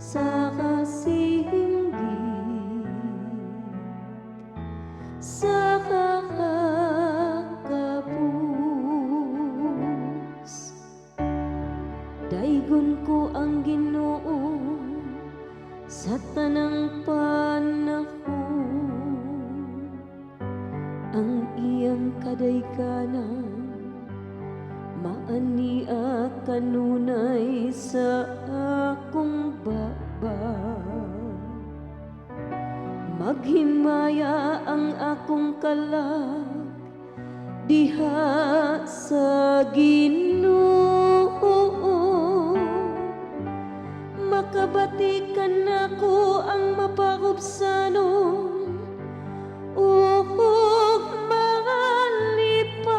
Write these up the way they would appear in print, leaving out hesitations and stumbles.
sa kasinggit sa kakapus. Daigon ko ang Ginoo sa tanang panahon, ang iyang kadaykanan maania kanunay sa akong baba. Maghimaya ang akong kalag diha sa Ginoo, makabatikan ako ang mapakubsanon ug malipay.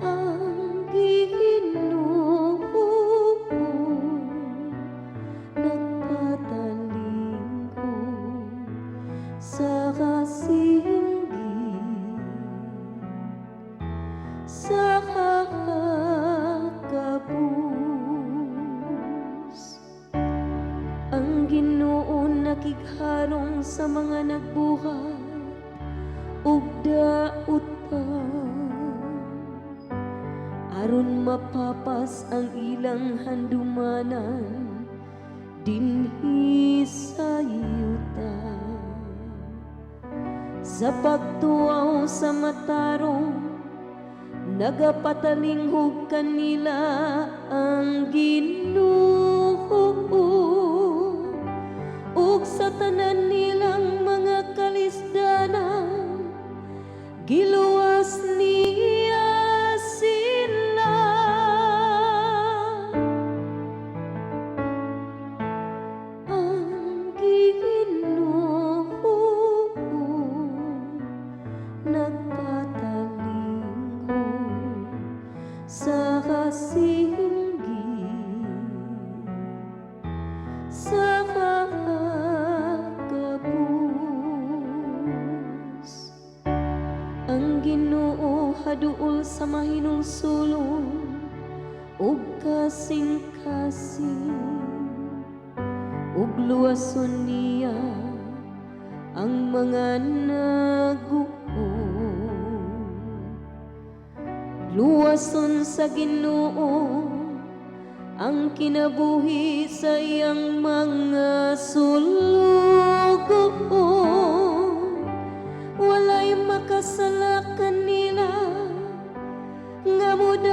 Ang Ginoo nagpatalingkod sa kasinggit sa kakapus. Ang Ginoo nakigharong sa mga nagbuhat ug dautan, aron mapapas ang ilang handumanan dinhi sa yuta. Sa pagtuaw sa matarong nagapatalinghog kanila ang Ginoo, ug sa tanan nilang mga kalisdanan giluwas niya sila. Ang Ginoo nagpatalingkod sa kasinggit sa kakapus. Ang Ginoo haduol sa mahinungsulon ug kasing-kasing, ug luwason niya ang mga naguom. Luwason sa Ginoo ang kinabuhi sa iyang mga sulugoon. Walay makasala kanila nga muda